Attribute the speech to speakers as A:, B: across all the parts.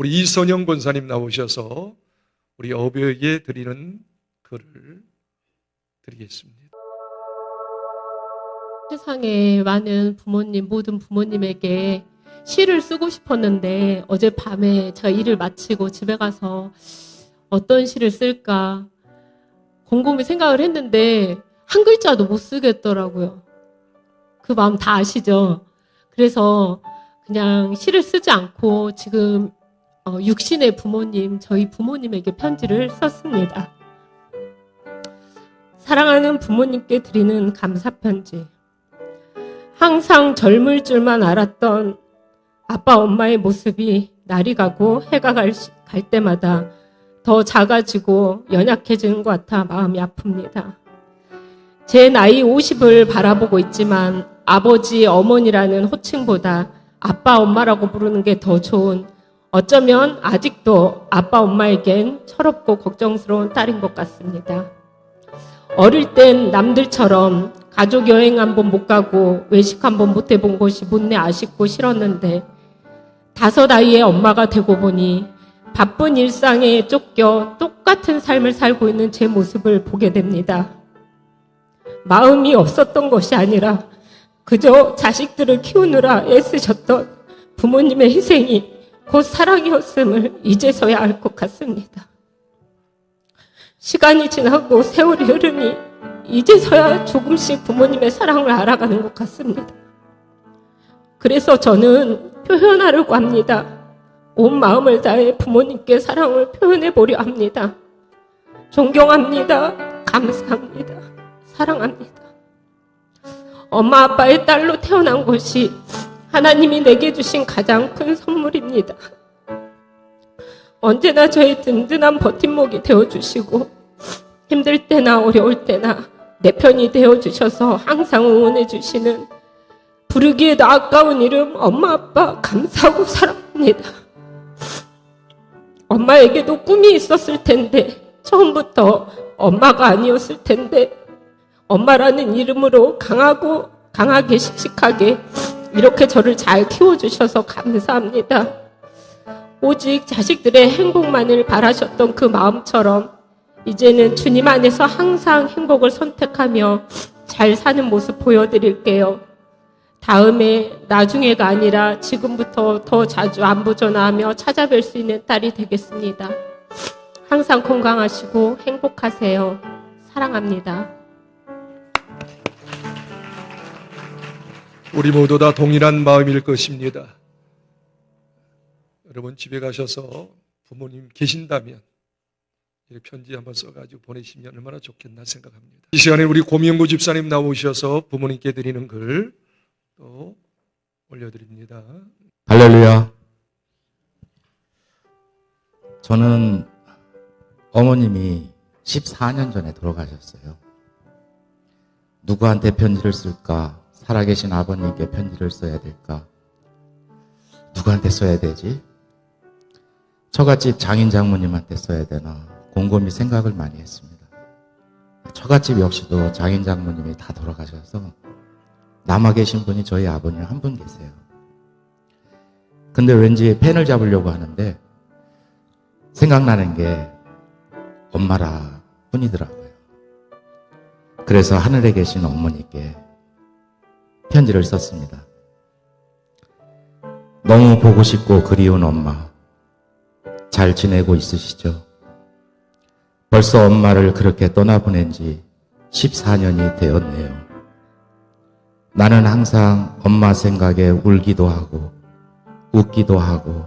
A: 우리 이선영 권사님 나오셔서 우리 어버이에게 드리는 글을 드리겠습니다.
B: 세상에 많은 부모님, 모든 부모님에게 시를 쓰고 싶었는데 어젯밤에 제가 일을 마치고 집에 가서 어떤 시를 쓸까 곰곰이 생각을 했는데 한 글자도 못 쓰겠더라고요. 그 마음 다 아시죠? 그래서 그냥 시를 쓰지 않고 지금 육신의 부모님, 저희 부모님에게 편지를 썼습니다. 사랑하는 부모님께 드리는 감사편지. 항상 젊을 줄만 알았던 아빠 엄마의 모습이 날이 가고 해가 갈 때마다 더 작아지고 연약해지는 것 같아 마음이 아픕니다. 제 나이 50을 바라보고 있지만 아버지, 어머니라는 호칭보다 아빠, 엄마라고 부르는 게 더 좋은, 어쩌면 아직도 아빠, 엄마에겐 철없고 걱정스러운 딸인 것 같습니다. 어릴 땐 남들처럼 가족 여행 한 번 못 가고 외식 한 번 못 해본 곳이 못내 아쉽고 싫었는데 5 아이의 엄마가 되고 보니 바쁜 일상에 쫓겨 똑같은 삶을 살고 있는 제 모습을 보게 됩니다. 마음이 없었던 것이 아니라 그저 자식들을 키우느라 애쓰셨던 부모님의 희생이 곧 사랑이었음을 이제서야 알 것 같습니다. 시간이 지나고 세월이 흐르니 이제서야 조금씩 부모님의 사랑을 알아가는 것 같습니다. 그래서 저는 표현하려고 합니다. 온 마음을 다해 부모님께 사랑을 표현해 보려 합니다. 존경합니다. 감사합니다. 사랑합니다. 엄마 아빠의 딸로 태어난 것이 하나님이 내게 주신 가장 큰 선물입니다. 언제나 저의 든든한 버팀목이 되어주시고 힘들 때나 어려울 때나 내 편이 되어주셔서 항상 응원해주시는 부르기에도 아까운 이름 엄마 아빠 감사하고 사랑합니다. 엄마에게도 꿈이 있었을 텐데 처음부터 엄마가 아니었을 텐데 엄마라는 이름으로 강하게 씩씩하게 이렇게 저를 잘 키워주셔서 감사합니다. 오직 자식들의 행복만을 바라셨던 그 마음처럼 이제는 주님 안에서 항상 행복을 선택하며 잘 사는 모습 보여드릴게요. 다음에 나중에가 아니라 지금부터 더 자주 안부 전화하며 찾아뵐 수 있는 딸이 되겠습니다. 항상 건강하시고 행복하세요. 사랑합니다.
A: 우리 모두 다 동일한 마음일 것입니다. 여러분 집에 가셔서 부모님 계신다면 편지 한번 써가지고 보내시면 얼마나 좋겠나 생각합니다. 이 시간에 우리 고명구 집사님 나오셔서 부모님께 드리는 글 또 올려드립니다.
C: 할렐루야. 저는 어머님이 14년 전에 돌아가셨어요. 누구한테 편지를 쓸까? 살아계신 아버님께 편지를 써야 될까? 누구한테 써야 되지? 처갓집 장인 장모님한테 써야 되나? 곰곰이 생각을 많이 했습니다. 처갓집 역시도 장인 장모님이 다 돌아가셔서 남아 계신 분이 저희 아버님 한 분 계세요. 근데 왠지 펜을 잡으려고 하는데 생각나는 게 엄마라 뿐이더라고요. 그래서 하늘에 계신 어머니께 편지를 썼습니다. 너무 보고 싶고 그리운 엄마, 잘 지내고 있으시죠? 벌써 엄마를 그렇게 떠나보낸 지 14년이 되었네요. 나는 항상 엄마 생각에 울기도 하고 웃기도 하고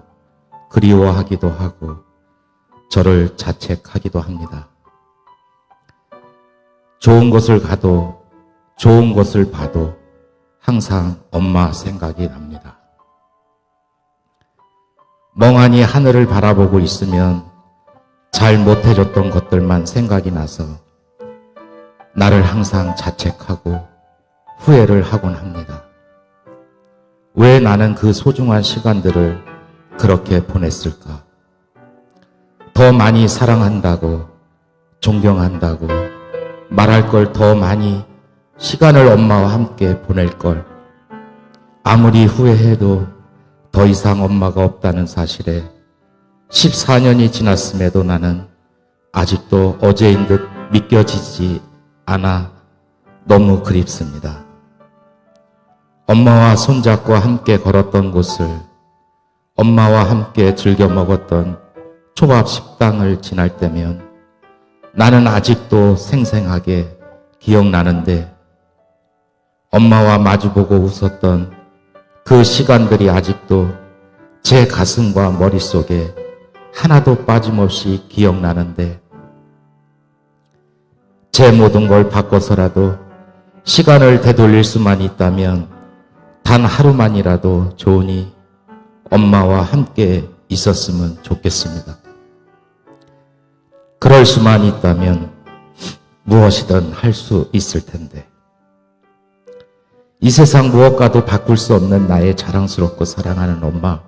C: 그리워하기도 하고 저를 자책하기도 합니다. 좋은 곳을 가도 좋은 곳을 봐도 항상 엄마 생각이 납니다. 멍하니 하늘을 바라보고 있으면 잘 못해줬던 것들만 생각이 나서 나를 항상 자책하고 후회를 하곤 합니다. 왜 나는 그 소중한 시간들을 그렇게 보냈을까? 더 많이 사랑한다고, 존경한다고 말할 걸 더 많이 시간을 엄마와 함께 보낼 걸. 아무리 후회해도 더 이상 엄마가 없다는 사실에 14년이 지났음에도 나는 아직도 어제인 듯 믿겨지지 않아 너무 그립습니다. 엄마와 손잡고 함께 걸었던 곳을, 엄마와 함께 즐겨 먹었던 초밥 식당을 지날 때면 나는 아직도 생생하게 기억나는데, 엄마와 마주보고 웃었던 그 시간들이 아직도 제 가슴과 머릿속에 하나도 빠짐없이 기억나는데, 제 모든 걸 바꿔서라도 시간을 되돌릴 수만 있다면 단 하루만이라도 좋으니 엄마와 함께 있었으면 좋겠습니다. 그럴 수만 있다면 무엇이든 할 수 있을 텐데, 이 세상 무엇과도 바꿀 수 없는 나의 자랑스럽고 사랑하는 엄마,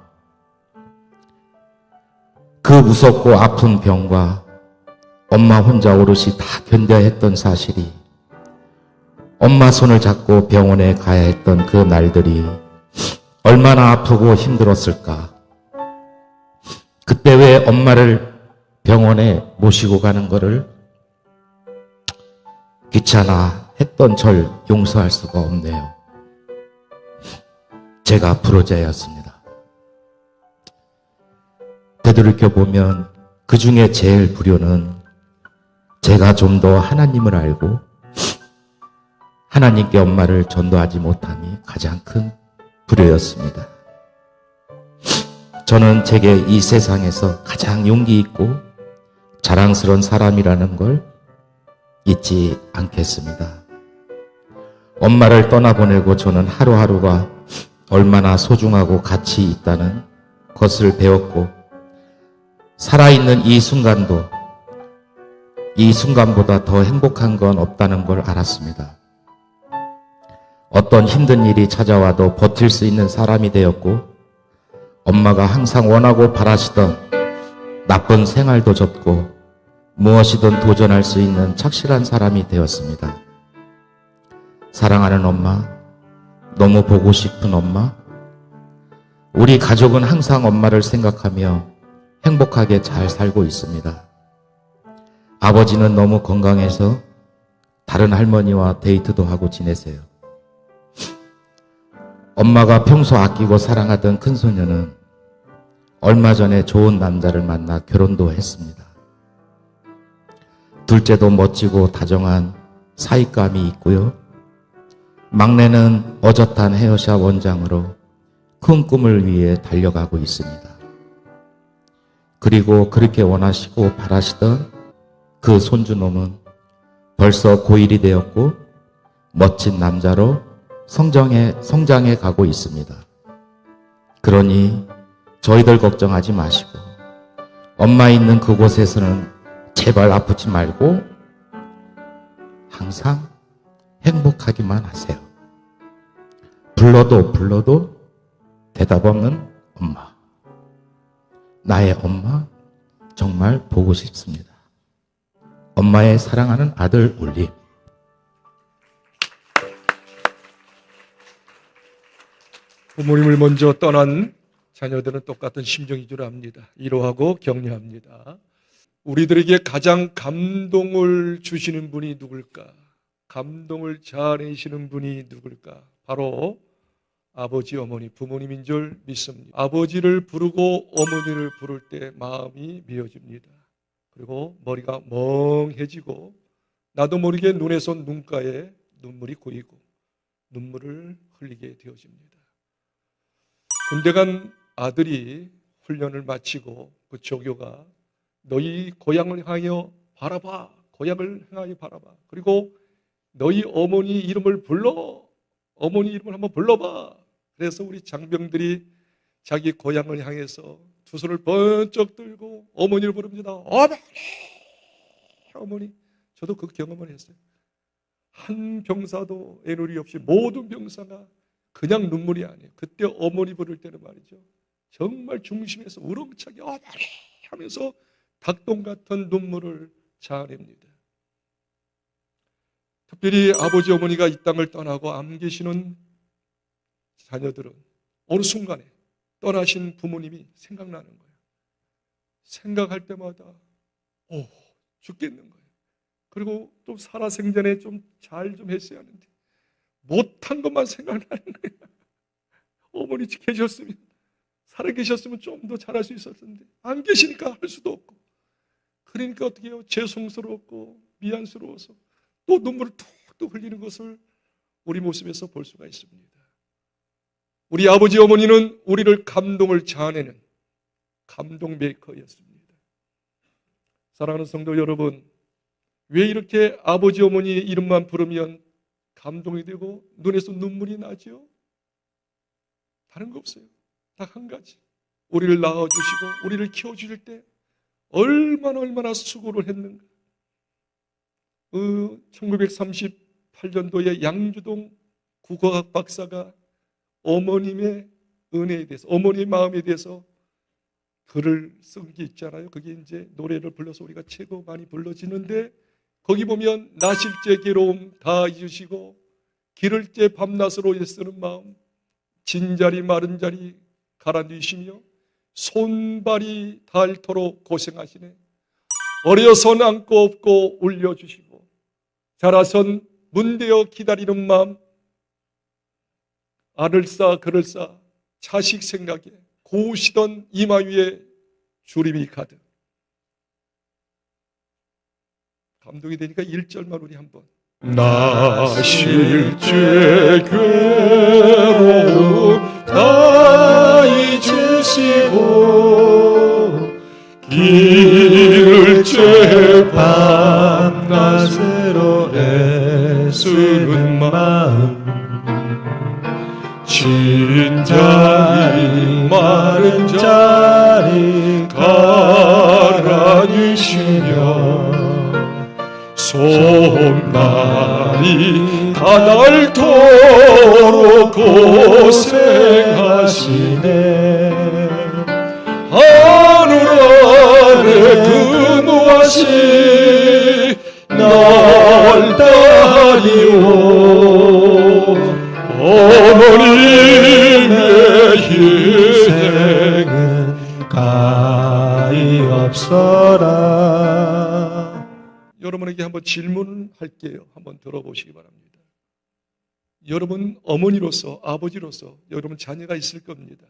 C: 그 무섭고 아픈 병과 엄마 혼자 오롯이 다 견뎌야 했던 사실이, 엄마 손을 잡고 병원에 가야 했던 그 날들이 얼마나 아프고 힘들었을까. 그때 왜 엄마를 병원에 모시고 가는 거를 귀찮아 했던 절 용서할 수가 없네요. 제가 불효자였습니다. 되돌이켜보면 그 중에 제일 불효는 제가 좀 더 하나님을 알고 하나님께 엄마를 전도하지 못함이 가장 큰 불효였습니다. 저는 제게 이 세상에서 가장 용기 있고 자랑스러운 사람이라는 걸 잊지 않겠습니다. 엄마를 떠나보내고 저는 하루하루가 얼마나 소중하고 가치 있다는 것을 배웠고, 살아있는 이 순간도 이 순간보다 더 행복한 건 없다는 걸 알았습니다. 어떤 힘든 일이 찾아와도 버틸 수 있는 사람이 되었고, 엄마가 항상 원하고 바라시던 나쁜 생활도 접고 무엇이든 도전할 수 있는 착실한 사람이 되었습니다. 사랑하는 엄마, 너무 보고 싶은 엄마, 우리 가족은 항상 엄마를 생각하며 행복하게 잘 살고 있습니다. 아버지는 너무 건강해서 다른 할머니와 데이트도 하고 지내세요. 엄마가 평소 아끼고 사랑하던 큰소녀는 얼마 전에 좋은 남자를 만나 결혼도 했습니다. 둘째도 멋지고 다정한 사익감이 있고요. 막내는 어젓한 헤어샵 원장으로 큰 꿈을 위해 달려가고 있습니다. 그리고 그렇게 원하시고 바라시던 그 손주놈은 벌써 고1이 되었고 멋진 남자로 성장해 가고 있습니다. 그러니 저희들 걱정하지 마시고 엄마 있는 그곳에서는 제발 아프지 말고 항상 행복하기만 하세요. 불러도 대답 없는 엄마. 나의 엄마 정말 보고 싶습니다. 엄마의 사랑하는 아들 울림.
A: 부모님을 먼저 떠난 자녀들은 똑같은 심정인 줄 압니다. 위로하고 격려합니다. 우리들에게 가장 감동을 주시는 분이 누굴까? 감동을 자아내시는 분이 누굴까? 바로 아버지, 어머니, 부모님인 줄 믿습니다. 아버지를 부르고 어머니를 부를 때 마음이 미어집니다. 그리고 머리가 멍해지고 나도 모르게 눈에서 눈가에 눈물이 고이고 눈물을 흘리게 되어집니다. 군대 간 아들이 훈련을 마치고 그 조교가 너희 고향을 향하여 바라봐. 고향을 향하여 바라봐. 그리고 너희 어머니 이름을 불러. 어머니 이름을 한번 불러봐. 그래서 우리 장병들이 자기 고향을 향해서 두 손을 번쩍 들고 어머니를 부릅니다. 어머니! 어머니! 저도 그 경험을 했어요. 한 병사도 애누리 없이 모든 병사가 그냥 눈물이 아니에요. 그때 어머니 부를 때는 말이죠. 정말 중심에서 우렁차게 어머니! 하면서 닭똥 같은 눈물을 자아냅니다. 특별히 아버지 어머니가 이 땅을 떠나고 암 계시는 자녀들은 어느 순간에 떠나신 부모님이 생각나는 거예요. 생각할 때마다 죽겠는 거예요. 그리고 또 살아생전에 좀 잘 좀 했어야 하는데 못한 것만 생각나는 거예요. 어머니 계셨으면, 살아계셨으면 좀 더 잘할 수 있었을 텐데 안 계시니까 할 수도 없고, 그러니까 어떻게 해요? 죄송스럽고 미안스러워서 또 눈물을 툭툭 흘리는 것을 우리 모습에서 볼 수가 있습니다. 우리 아버지 어머니는 우리를 감동을 자아내는 감동 메이커였습니다. 사랑하는 성도 여러분, 왜 이렇게 아버지 어머니의 이름만 부르면 감동이 되고 눈에서 눈물이 나죠? 다른 거 없어요. 딱 한 가지. 우리를 낳아주시고 우리를 키워주실 때 얼마나 수고를 했는가. 1938년도에 양주동 국어학 박사가 어머님의 은혜에 대해서, 어머니의 마음에 대해서 글을 쓴 게 있잖아요. 그게 이제 노래를 불러서 우리가 최고 많이 불러지는데, 거기 보면 나실제 괴로움 다 잊으시고 기를 때 밤낮으로 애쓰는 마음, 진자리 마른 자리 갈아뉘시며 손발이 닳도록 고생하시네. 어려선 안고 업고 울려주시고 자라선 문대어 기다리는 마음, 알을 쌓아 그를 쌓아 자식 생각에 고우시던 이마 위에 주림이 가득. 감동이 되니까 1절만 우리 한번. 나실제 괴로움 다 잊으시고 기를 째 밤낮으로 애쓰는 마음, 진자리 마른 자리 갈아뉘시며 손날이 닳도록 고생하시네. 하늘 아래 근무하시 날 따리오. 어머님의 희생은 가히 없어라. 여러분에게 한번 질문할게요. 한번 들어보시기 바랍니다. 여러분 어머니로서, 아버지로서 여러분 자녀가 있을 겁니다.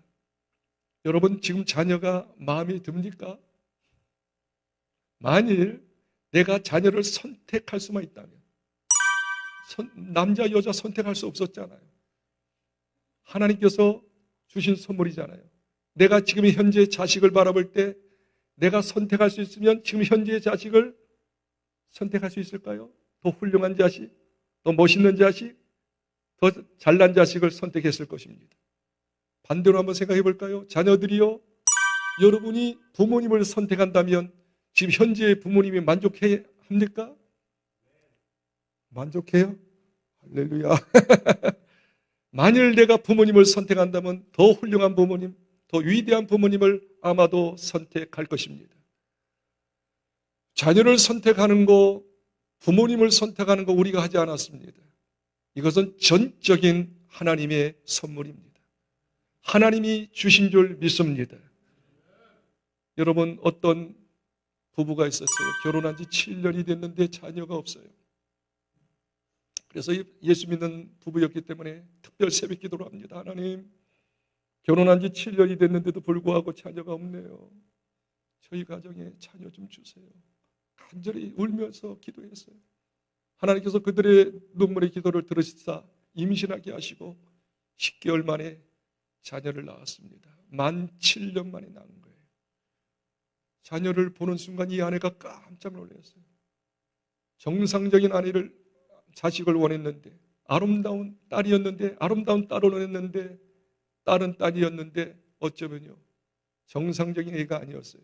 A: 여러분 지금 자녀가 마음에 듭니까? 만일 내가 자녀를 선택할 수만 있다면, 남자 여자 선택할 수 없었잖아요. 하나님께서 주신 선물이잖아요. 내가 지금 현재 자식을 바라볼 때 내가 선택할 수 있으면 지금 현재의 자식을 선택할 수 있을까요? 더 훌륭한 자식, 더 멋있는 자식, 더 잘난 자식을 선택했을 것입니다. 반대로 한번 생각해 볼까요? 자녀들이요, 여러분이 부모님을 선택한다면 지금 현재의 부모님이 만족해 합니까? 만족해요? 할렐루야. 만일 내가 부모님을 선택한다면 더 훌륭한 부모님, 더 위대한 부모님을 아마도 선택할 것입니다. 자녀를 선택하는 거, 부모님을 선택하는 거 우리가 하지 않았습니다. 이것은 전적인 하나님의 선물입니다. 하나님이 주신 줄 믿습니다. 여러분, 어떤 부부가 있었어요. 결혼한 지 7년이 됐는데 자녀가 없어요. 그래서 예수 믿는 부부였기 때문에 특별 새벽 기도를 합니다. 하나님, 결혼한 지 7년이 됐는데도 불구하고 자녀가 없네요. 저희 가정에 자녀 좀 주세요. 간절히 울면서 기도했어요. 하나님께서 그들의 눈물의 기도를 들으시사 임신하게 하시고 10개월 만에 자녀를 낳았습니다. 만 7년 만에 낳은 거예요. 자녀를 보는 순간 이 아내가 깜짝 놀랐어요. 정상적인 자식을 원했는데, 아름다운 딸이었는데, 아름다운 딸을 원했는데, 딸은 딸이었는데 어쩌면요, 정상적인 애가 아니었어요.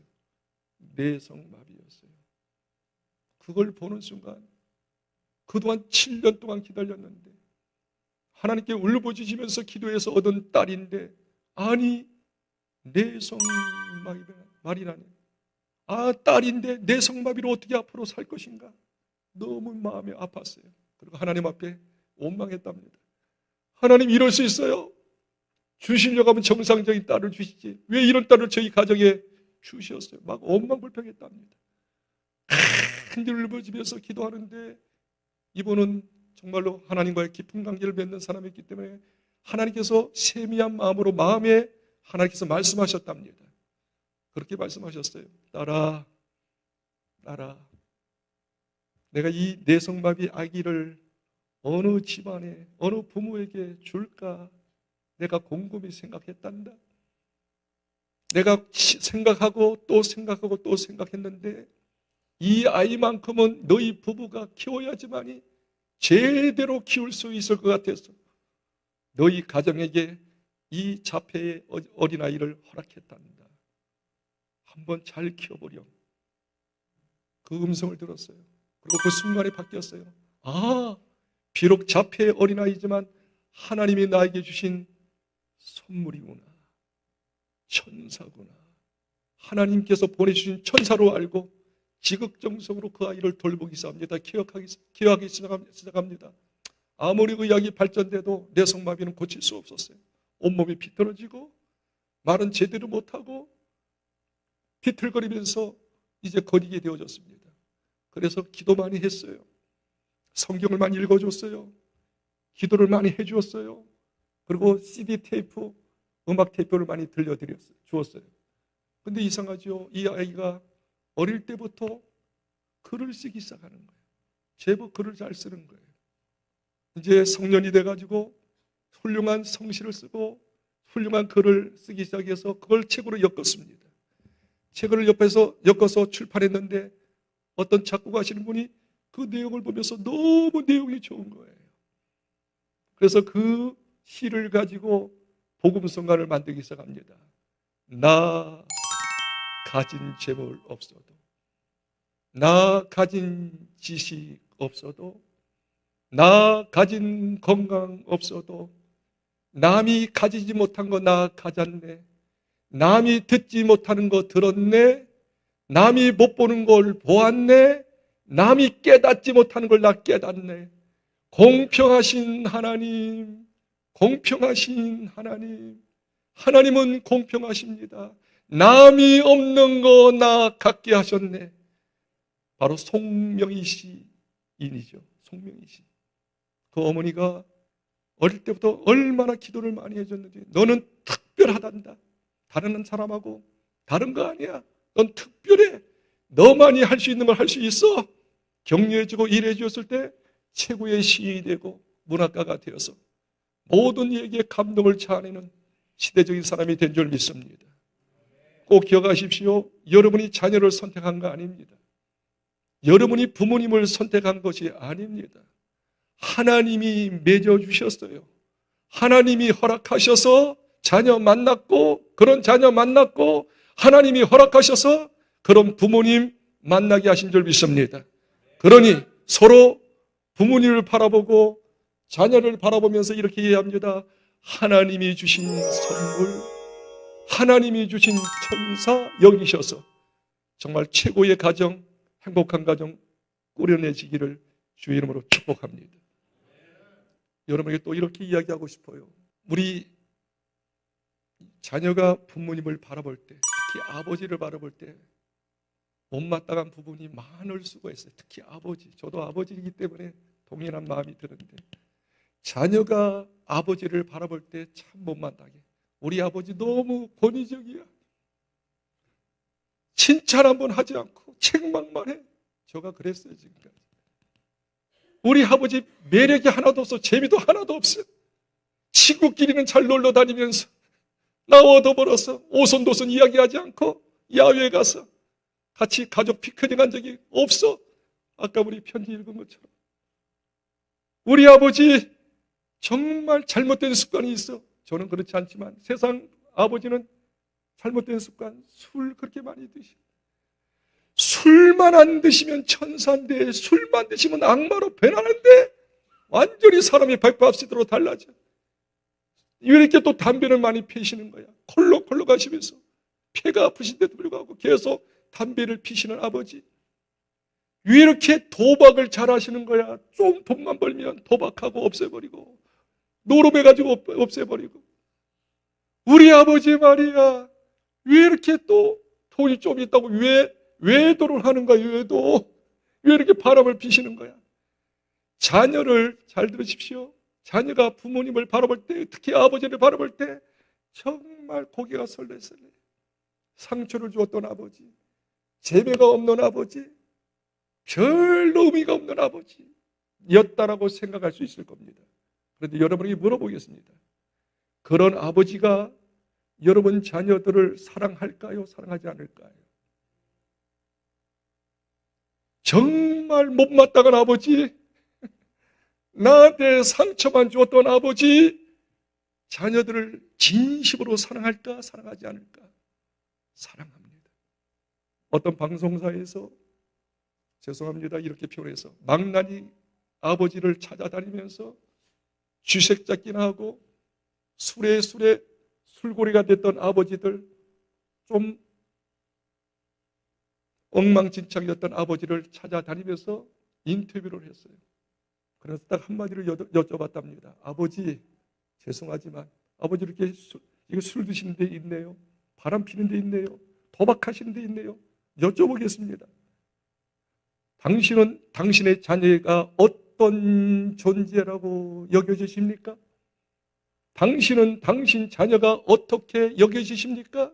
A: 내성마비였어요. 그걸 보는 순간 그동안 7년 동안 기다렸는데 하나님께 울부짖으면서 기도해서 얻은 딸인데, 아니 내성마비라니, 딸인데 내성마비로 어떻게 앞으로 살 것인가, 너무 마음이 아팠어요. 그리고 하나님 앞에 원망했답니다. 하나님, 이럴 수 있어요? 주시려고 하면 정상적인 딸을 주시지, 왜 이런 딸을 저희 가정에 주셨어요. 막 엉망불평했답니다. 큰 일을 벌집에서 기도하는데 이분은 정말로 하나님과의 깊은 관계를 맺는 사람이었기 때문에 하나님께서 세미한 마음으로 마음에 하나님께서 말씀하셨답니다. 그렇게 말씀하셨어요. 딸아, 내가 이 내성마비 아기를 어느 집안에 어느 부모에게 줄까 내가 곰곰이 생각했단다. 내가 생각하고 또 생각하고 또 생각했는데 이 아이만큼은 너희 부부가 키워야지만이 제대로 키울 수 있을 것 같아서 너희 가정에게 이 자폐의 어린아이를 허락했단다. 한번 잘 키워보렴. 그 음성을 들었어요. 그리고 그 순간에 바뀌었어요. 아, 비록 자폐의 어린아이지만 하나님이 나에게 주신 선물이구나. 천사구나. 하나님께서 보내주신 천사로 알고 지극정성으로 그 아이를 돌보기 시작합니다. 기억하기 시작합니다. 아무리 의학이 발전돼도 내성마비는 고칠 수 없었어요. 온몸이 비틀어지고 말은 제대로 못하고 비틀거리면서 이제 거리게 되어졌습니다. 그래서 기도 많이 했어요. 성경을 많이 읽어줬어요. 기도를 많이 해주었어요. 그리고 CD 테이프, 음악 테이프를 많이 들려주었어요. 근데 이상하죠. 이 아이가 어릴 때부터 글을 쓰기 시작하는 거예요. 제법 글을 잘 쓰는 거예요. 이제 성년이 돼가지고 훌륭한 성시를 쓰고 훌륭한 글을 쓰기 시작해서 그걸 책으로 엮었습니다. 책을 엮어서 출판했는데 어떤 작곡 하시는 분이 그 내용을 보면서 너무 내용이 좋은 거예요. 그래서 그 시를 가지고 복음성가를 만들기 시작합니다. 나 가진 재물 없어도, 나 가진 지식 없어도, 나 가진 건강 없어도, 남이 가지지 못한 거 나 가졌네. 남이 듣지 못하는 거 들었네. 남이 못 보는 걸 보았네. 남이 깨닫지 못하는 걸 나 깨닫네. 공평하신 하나님, 공평하신 하나님, 하나님은 공평하십니다. 남이 없는 거 나 갖게 하셨네. 바로 송명희 시인이죠. 송명희 시. 그 어머니가 어릴 때부터 얼마나 기도를 많이 해줬는지 너는 특별하단다. 다른 사람하고 다른 거 아니야. 넌 특별해. 너만이 할 수 있는 걸 할 수 있어. 격려해주고 일해주었을 때 최고의 시인이 되고 문학가가 되어서 모든 이에게 감동을 자아내는 시대적인 사람이 된 줄 믿습니다. 꼭 기억하십시오. 여러분이 자녀를 선택한 거 아닙니다. 여러분이 부모님을 선택한 것이 아닙니다. 하나님이 맺어주셨어요. 하나님이 허락하셔서 자녀 만났고 그런 자녀 만났고 하나님이 허락하셔서 그런 부모님 만나게 하신 줄 믿습니다. 그러니 서로 부모님을 바라보고 자녀를 바라보면서 이렇게 이해합니다. 하나님이 주신 선물, 하나님이 주신 천사 여기셔서 정말 최고의 가정, 행복한 가정 꾸려내시기를 주의 이름으로 축복합니다. 여러분에게 또 이렇게 이야기하고 싶어요. 우리 자녀가 부모님을 바라볼 때, 특히 아버지를 바라볼 때 못마땅한 부분이 많을 수가 있어요. 특히 아버지, 저도 아버지이기 때문에 동일한 마음이 드는데 자녀가 아버지를 바라볼 때 참 못마땅해. 우리 아버지 너무 권위적이야. 칭찬 한번 하지 않고 책망만 해. 저가 그랬어요 지금까지. 우리 아버지 매력이 하나도 없어. 재미도 하나도 없어. 친구끼리는 잘 놀러 다니면서 나 얻어버려서 오손도손 이야기하지 않고 야외에 가서 같이 가족 피크닉 한 적이 없어. 아까 우리 편지 읽은 것처럼. 우리 아버지 정말 잘못된 습관이 있어. 저는 그렇지 않지만 세상 아버지는 잘못된 습관, 술 그렇게 많이 드셔. 술만 안 드시면 천사인데 술만 드시면 악마로 변하는데 완전히 사람이 180도로 달라져. 왜 이렇게 또 담배를 많이 피시는 거야? 콜록콜록 하시면서 폐가 아프신데도 불구하고 계속 담배를 피시는 아버지. 왜 이렇게 도박을 잘 하시는 거야? 좀 돈만 벌면 도박하고 없애버리고 노름해가지고 없애버리고. 우리 아버지 말이야. 왜 이렇게 또 돈이 좀 있다고 왜 외도를 하는 거야, 외도? 왜 이렇게 바람을 피시는 거야? 자녀를 잘 들으십시오. 자녀가 부모님을 바라볼 때, 특히 아버지를 바라볼 때 정말 고개가 설레설레. 상처를 주었던 아버지, 재미가 없는 아버지, 별로 의미가 없는 아버지였다라고 생각할 수 있을 겁니다. 그런데 여러분에게 물어보겠습니다. 그런 아버지가 여러분 자녀들을 사랑할까요? 사랑하지 않을까요? 정말 못마땅한 아버지, 나한테 상처만 주었던 아버지, 자녀들을 진심으로 사랑할까? 사랑하지 않을까? 사랑합니다. 어떤 방송사에서 죄송합니다 이렇게 표현해서 망나니 아버지를 찾아다니면서 쥐새잡기나 하고 술에 술고리가 됐던 아버지들, 좀 엉망진창이었던 아버지를 찾아다니면서 인터뷰를 했어요. 그래서 딱 한마디를 여쭤봤답니다. 아버지, 죄송하지만 아버지 이렇게 술 드시는 데 있네요. 바람 피는 데 있네요. 도박하시는 데 있네요. 여쭤보겠습니다. 당신은 당신의 자녀가 어떤 존재라고 여겨지십니까? 당신은 당신 자녀가 어떻게 여겨지십니까?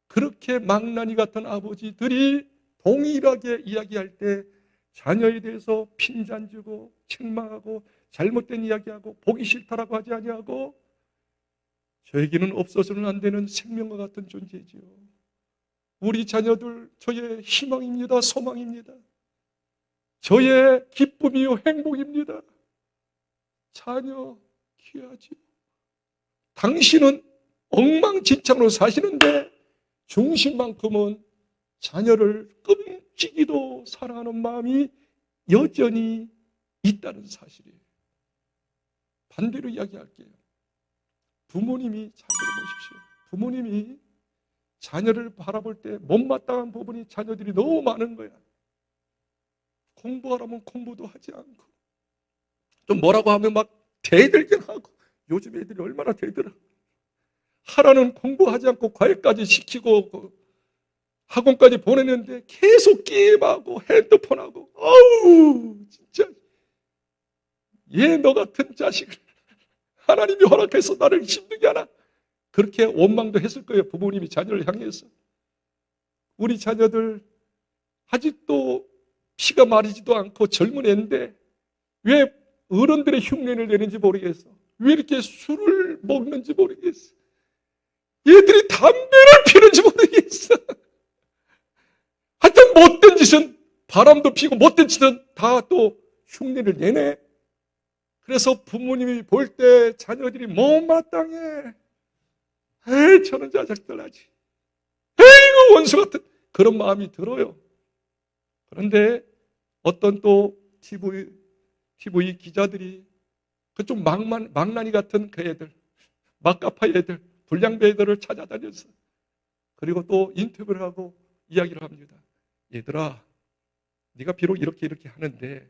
A: 그렇게 망나니 같은 아버지들이 동일하게 이야기할 때 자녀에 대해서 핀잔 주고 책망하고 잘못된 이야기하고 보기 싫다라고 하지 아니하고 저에게는 없어서는 안 되는 생명과 같은 존재지요. 우리 자녀들 저의 희망입니다. 소망입니다. 저의 기쁨이요 행복입니다. 자녀 귀하지요. 당신은 엉망진창으로 사시는데 중심만큼은 자녀를 끔찍이도 사랑하는 마음이 여전히 있다는 사실이에요. 반대로 이야기할게요. 부모님이 잘 들어보십시오. 부모님이 자녀를 바라볼 때 못마땅한 부분이 자녀들이 너무 많은 거야. 공부하라면 공부도 하지 않고 좀 뭐라고 하면 막 대들긴 하고, 요즘 애들이 얼마나 대들어. 하라는 공부하지 않고 과외까지 시키고 학원까지 보내는데 계속 게임하고 핸드폰하고, 어우 진짜 얘 너 같은 자식을 하나님이 허락해서 나를 힘들게 하나, 그렇게 원망도 했을 거예요. 부모님이 자녀를 향해서. 우리 자녀들 아직도 피가 마르지도 않고 젊은 애인데 왜 어른들의 흉내를 내는지 모르겠어. 왜 이렇게 술을 먹는지 모르겠어. 얘들이 담배를 피는지 모르겠어. 하여튼 못된 짓은, 바람도 피고 못된 짓은 다 또 흉내를 내네. 그래서 부모님이 볼 때 자녀들이 못마땅해. 에이 저런 자식들 하지. 에이구 원수 같은 그런 마음이 들어요. 그런데 어떤 또 TV 기자들이 그쪽 망나니 같은 그 애들, 막가파 애들, 불량배 애들을 찾아다녔어. 그리고 또 인터뷰를 하고 이야기를 합니다. 얘들아, 네가 비록 이렇게 하는데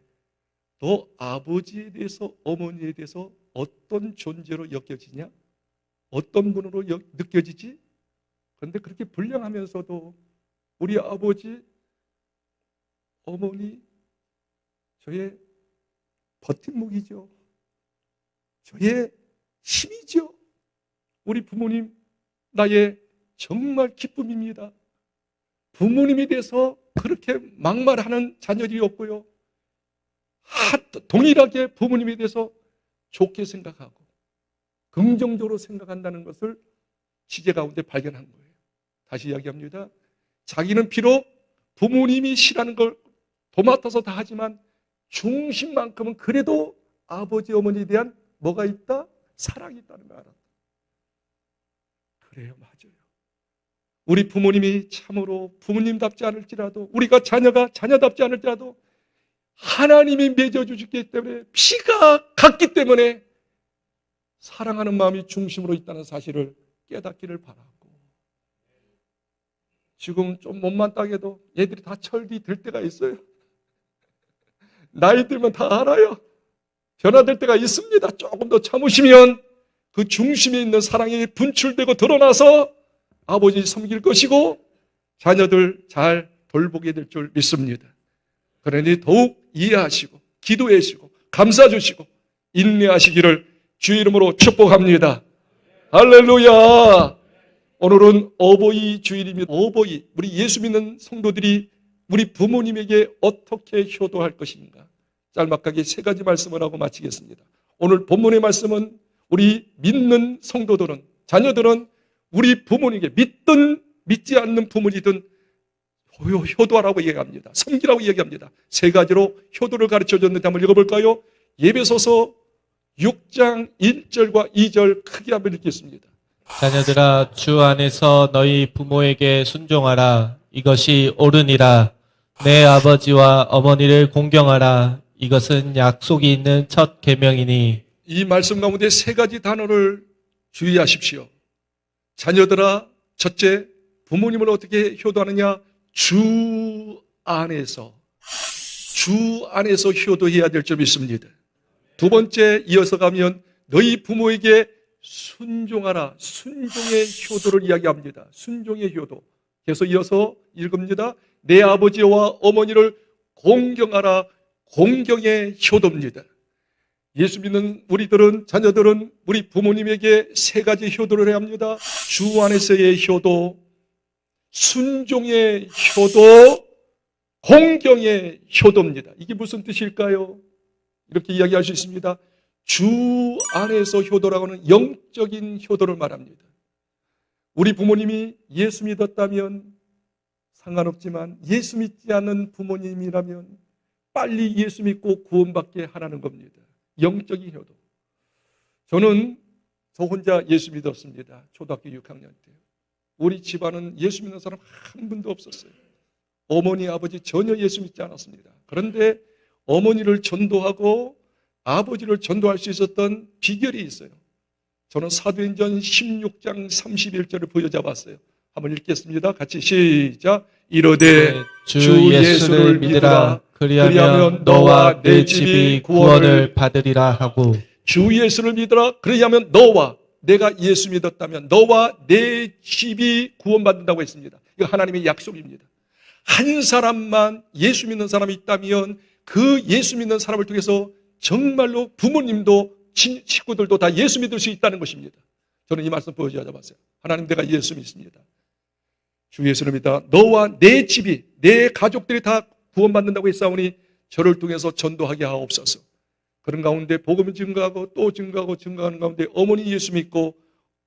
A: 너 아버지에 대해서, 어머니에 대해서 어떤 존재로 여겨지냐? 어떤 분으로 느껴지지? 그런데 그렇게 불량하면서도 우리 아버지, 어머니 저의 버팀목이죠. 저의 힘이죠. 우리 부모님 나의 정말 기쁨입니다. 부모님에 대해서 그렇게 막말하는 자녀들이 없고요. 동일하게 부모님에 대해서 좋게 생각하고 긍정적으로 생각한다는 것을 취재 가운데 발견한 거예요. 다시 이야기합니다. 자기는 비록 부모님이 싫어하는 걸 도맡아서 다 하지만 중심만큼은 그래도 아버지, 어머니에 대한 뭐가 있다? 사랑이 있다는 걸 알았다. 그래요, 맞아요. 우리 부모님이 참으로 부모님답지 않을지라도, 우리가 자녀가 자녀답지 않을지라도 하나님이 맺어주셨기 때문에, 피가 같기 때문에 사랑하는 마음이 중심으로 있다는 사실을 깨닫기를 바라고, 지금 좀 못마땅해도 얘들이 다 철이 될 때가 있어요. 나이 들면 다 알아요. 변화될 때가 있습니다. 조금 더 참으시면 그 중심에 있는 사랑이 분출되고 드러나서 아버지 섬길 것이고 자녀들 잘 돌보게 될 줄 믿습니다. 그러니 더욱 이해하시고 기도해 주시고 감사 주시고 인내하시기를 주의 이름으로 축복합니다. 할렐루야. 오늘은 어버이 주일입니다. 어버이, 우리 예수 믿는 성도들이 우리 부모님에게 어떻게 효도할 것인가, 짤막하게 세 가지 말씀을 하고 마치겠습니다. 오늘 본문의 말씀은 우리 믿는 성도들은, 자녀들은 우리 부모님에게 믿든 믿지 않는 부모이든 효도하라고 얘기합니다. 섬기라고 얘기합니다. 세 가지로 효도를 가르쳐 줬는데 한번 읽어볼까요? 예배소서 6장 1절과 2절 크게 한번 읽겠습니다.
D: 자녀들아, 주 안에서 너희 부모에게 순종하라. 이것이 옳으니라. 내 아버지와 어머니를 공경하라. 이것은 약속이 있는 첫 계명이니.
A: 이 말씀 가운데 세 가지 단어를 주의하십시오. 자녀들아, 첫째, 부모님을 어떻게 효도하느냐? 주 안에서 효도해야 될 줄 믿습니다. 두 번째, 이어서 가면 너희 부모에게 순종하라. 순종의 효도를 이야기합니다. 순종의 효도. 그래서 이어서 읽습니다. 내 아버지와 어머니를 공경하라. 공경의 효도입니다. 예수 믿는 우리들은, 자녀들은 우리 부모님에게 세 가지 효도를 해야 합니다. 주 안에서의 효도, 순종의 효도, 공경의 효도입니다. 이게 무슨 뜻일까요? 이렇게 이야기할 수 있습니다. 주 안에서 효도라고 하는 영적인 효도를 말합니다. 우리 부모님이 예수 믿었다면 상관없지만 예수 믿지 않는 부모님이라면 빨리 예수 믿고 구원받게 하라는 겁니다. 영적인 효도. 저는 저 혼자 예수 믿었습니다. 초등학교 6학년 때. 우리 집안은 예수 믿는 사람 한 분도 없었어요. 어머니, 아버지 전혀 예수 믿지 않았습니다. 그런데 어머니를 전도하고 아버지를 전도할 수 있었던 비결이 있어요. 저는 사도행전 16장 31절을 부여잡았어요. 한번 읽겠습니다. 같이 시작. 이르되
D: 주 예수를 믿으라. 그리하면 너와 내 집이 구원을 받으리라 하고.
A: 주 예수를 믿으라. 그리하면 너와, 내가 예수 믿었다면 너와 내 집이 구원받는다고 했습니다. 이거 하나님의 약속입니다. 한 사람만 예수 믿는 사람이 있다면 그 예수 믿는 사람을 통해서 정말로 부모님도 식구들도 다 예수 믿을 수 있다는 것입니다. 저는 이 말씀 보여줘봤어요. 하나님, 내가 예수 믿습니다. 주 예수를 믿다 너와 내 집이, 내 가족들이 다 구원받는다고 했사오니 저를 통해서 전도하게 하옵소서. 그런 가운데 복음이 증가하고 또 증가하는 가운데 어머니 예수 믿고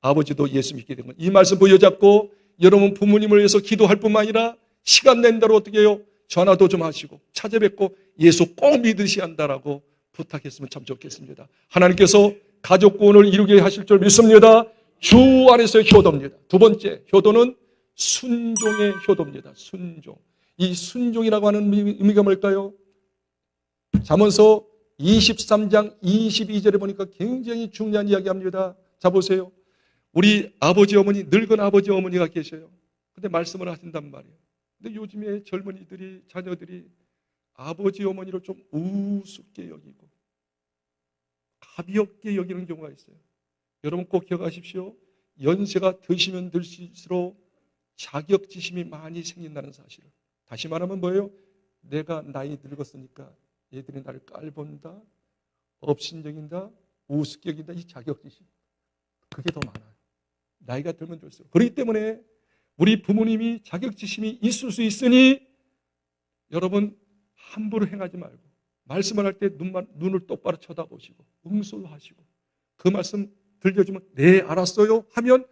A: 아버지도 예수 믿게 된 것. 이 말씀 보여잡고 여러분 부모님을 위해서 기도할 뿐만 아니라 시간 낸 대로 어떻게 해요? 전화도 좀 하시고 찾아뵙고 예수 꼭 믿으셔야 한다라고 부탁했으면 참 좋겠습니다. 하나님께서 가족 구원을 이루게 하실 줄 믿습니다. 주 안에서의 효도입니다. 두 번째, 효도는 순종의 효도입니다. 순종. 이 순종이라고 하는 의미가 뭘까요? 잠언서 23장 22절에 보니까 굉장히 중요한 이야기합니다. 자, 보세요. 우리 아버지 어머니, 늙은 아버지 어머니가 계셔요. 근데 말씀을 하신단 말이에요. 근데 요즘에 젊은이들이, 자녀들이 아버지 어머니를 좀 우습게 여기고 가볍게 여기는 경우가 있어요. 여러분 꼭 기억하십시오. 연세가 드시면 들수록 자격지심이 많이 생긴다는 사실을. 다시 말하면 뭐예요? 내가 나이 늙었으니까 얘들이 나를 깔본다, 업신여긴다, 우습게 여긴다, 이 자격지심. 그게 더 많아요. 나이가 들면 들수록. 그렇기 때문에 우리 부모님이 자격지심이 있을 수 있으니 여러분 함부로 행하지 말고 말씀을 할 때 눈을 똑바로 쳐다보시고 응수하시고 그 말씀 들려주면 네 알았어요 하면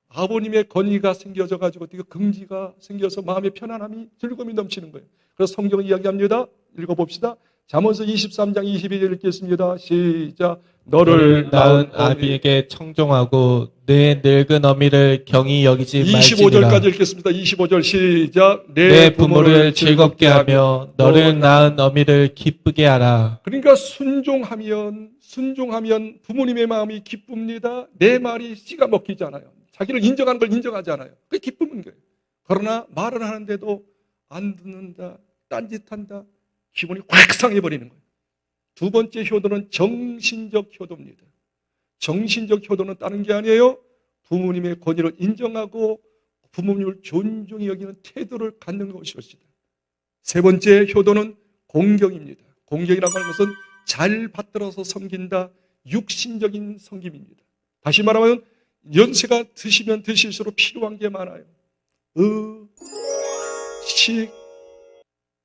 A: 아버님의 권위가 생겨져 가지고 되게 긍지가 생겨서 마음의 편안함이 즐거움이 넘치는 거예요. 그래서 성경 이야기합니다. 읽어봅시다. 잠언서 23장 22절 읽겠습니다. 시작. 너를
D: 낳은 아비에게 청종하고 내 늙은 어미를 경히 여기지 말지니라.
A: 25절까지 읽겠습니다. 25절 시작.
D: 내 부모를 즐겁게 하며 너를 낳은 어미를 기쁘게 하라.
A: 그러니까 순종하면 부모님의 마음이 기쁩니다. 내 말이 씨가 먹히잖아요. 자기를 인정하는 걸 인정하지 않아요. 그게 기쁨인 거예요. 그러나 말을 하는데도 안 듣는다, 딴짓한다, 기분이 확 상해버리는 거예요. 두 번째 효도는 정신적 효도입니다. 정신적 효도는 다른 게 아니에요. 부모님의 권위를 인정하고 부모님을 존중히 여기는 태도를 갖는 것이었습니다. 세 번째 효도는 공경입니다. 공경이라고 하는 것은 잘 받들어서 섬긴다, 육신적인 섬김입니다. 다시 말하면 연세가 드시면 드실수록 필요한 게 많아요. 식,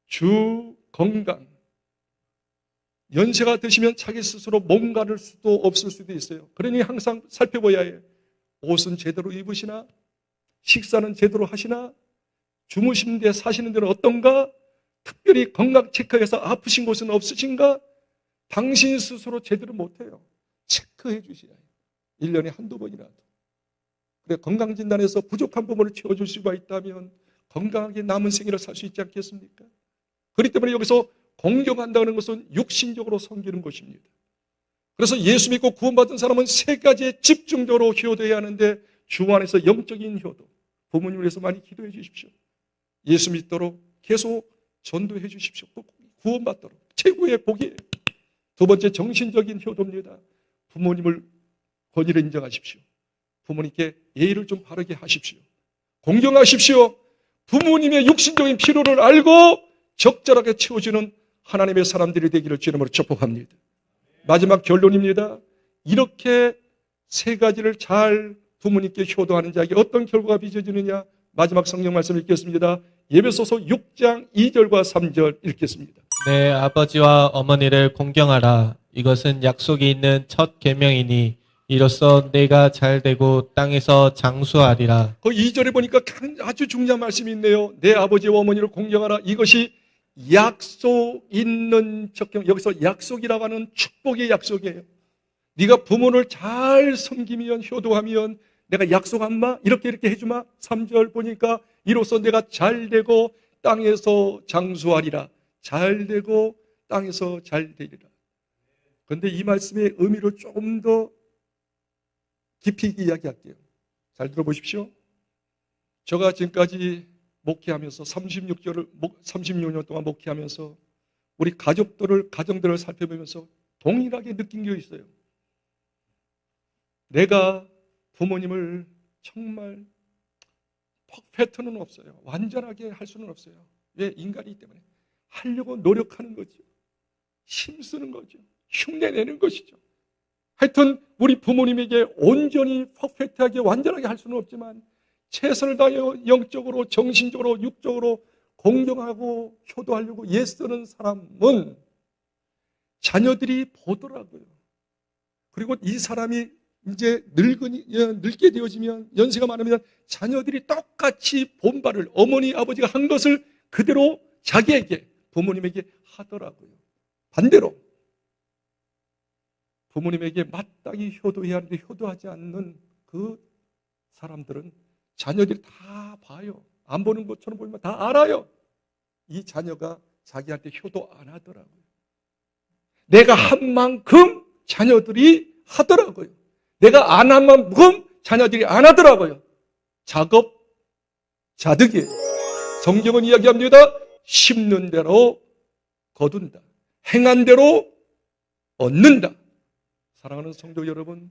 A: 주, 건강. 연세가 드시면 자기 스스로 몸 가눌 수도 없을 수도 있어요. 그러니 항상 살펴봐야 해요. 옷은 제대로 입으시나? 식사는 제대로 하시나? 주무시는 데 사시는 데는 어떤가? 특별히 건강 체크해서 아프신 곳은 없으신가? 당신 스스로 제대로 못해요. 체크해 주셔야 해요. 1년에 한두 번이라도. 그래, 건강진단에서 부족한 부분을 채워줄 수가 있다면 건강하게 남은 생일을 살 수 있지 않겠습니까? 그렇기 때문에 여기서 공경한다는 것은 육신적으로 섬기는 것입니다. 그래서 예수 믿고 구원받은 사람은 세 가지에 집중적으로 효도해야 하는데 주 안에서 영적인 효도. 부모님을 위해서 많이 기도해 주십시오. 예수 믿도록 계속 전도해 주십시오. 구원받도록. 최고의 복이에요. 두 번째 정신적인 효도입니다. 부모님을 권위를 인정하십시오. 부모님께 예의를 좀 바르게 하십시오. 공경하십시오. 부모님의 육신적인 필요를 알고 적절하게 채워주는 하나님의 사람들이 되기를 주님으로 축복합니다. 마지막 결론입니다. 이렇게 세 가지를 잘 부모님께 효도하는 자에게 어떤 결과가 빚어지느냐? 마지막 성경 말씀 읽겠습니다. 에베소서 6장 2절과 3절 읽겠습니다.
D: 내 아버지와 어머니를 공경하라. 이것은 약속이 있는 첫 계명이니 이로써 내가 잘되고 땅에서 장수하리라.
A: 그 2절에 보니까 아주 중요한 말씀이 있네요. 내 아버지와 어머니를 공경하라. 이것이 약속 있는 척경. 여기서 약속이라고 하는 축복의 약속이에요. 네가 부모를 잘 섬기면 효도하면 내가 약속한 바 이렇게 해주마. 3절 보니까 이로써 내가 잘되고 땅에서 장수하리라. 잘되고 땅에서 잘되리라. 그런데 이 말씀의 의미를 조금 더 깊이 이야기할게요. 잘 들어보십시오. 제가 지금까지 목회하면서 36년 동안 목회하면서 우리 가정들을 살펴보면서 동일하게 느낀 게 있어요. 내가 부모님을 정말 퍼펙트는 없어요. 완전하게 할 수는 없어요. 왜? 인간이기 때문에. 하려고 노력하는 거죠. 힘쓰는 거죠. 흉내내는 것이죠. 하여튼 우리 부모님에게 온전히 퍼펙트하게 완전하게 할 수는 없지만 최선을 다하여 영적으로 정신적으로 육적으로 공경하고 효도하려고 애쓰는 사람은 자녀들이 보더라고요. 그리고 이 사람이 이제 늙게 되어지면 연세가 많으면 자녀들이 똑같이 본바를 어머니 아버지가 한 것을 그대로 자기에게 부모님에게 하더라고요. 반대로 부모님에게 마땅히 효도해야 하는데 효도하지 않는 그 사람들은 자녀들이 다 봐요. 안 보는 것처럼 보이면 다 알아요. 이 자녀가 자기한테 효도 안 하더라고요. 내가 한 만큼 자녀들이 하더라고요. 내가 안 한 만큼 자녀들이 안 하더라고요. 작업, 자득이에요. 성경은 이야기합니다. 심는 대로 거둔다. 행한 대로 얻는다. 사랑하는 성도 여러분,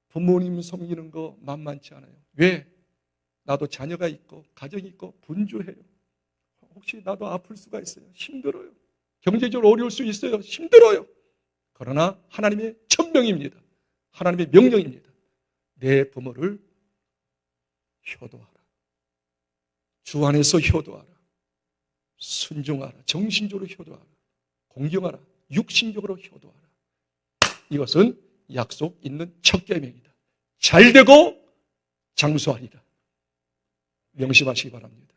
A: 부모님 섬기는 거 만만치 않아요. 왜? 나도 자녀가 있고 가정이 있고 분주해요. 혹시 나도 아플 수가 있어요. 힘들어요. 경제적으로 어려울 수 있어요. 힘들어요. 그러나 하나님의 천명입니다. 하나님의 명령입니다. 내 부모를 효도하라. 주 안에서 효도하라. 순종하라. 정신적으로 효도하라. 공경하라. 육신적으로 효도하라. 이것은 약속 있는 첫 계명이다. 잘되고 장수하리라. 명심하시기 바랍니다.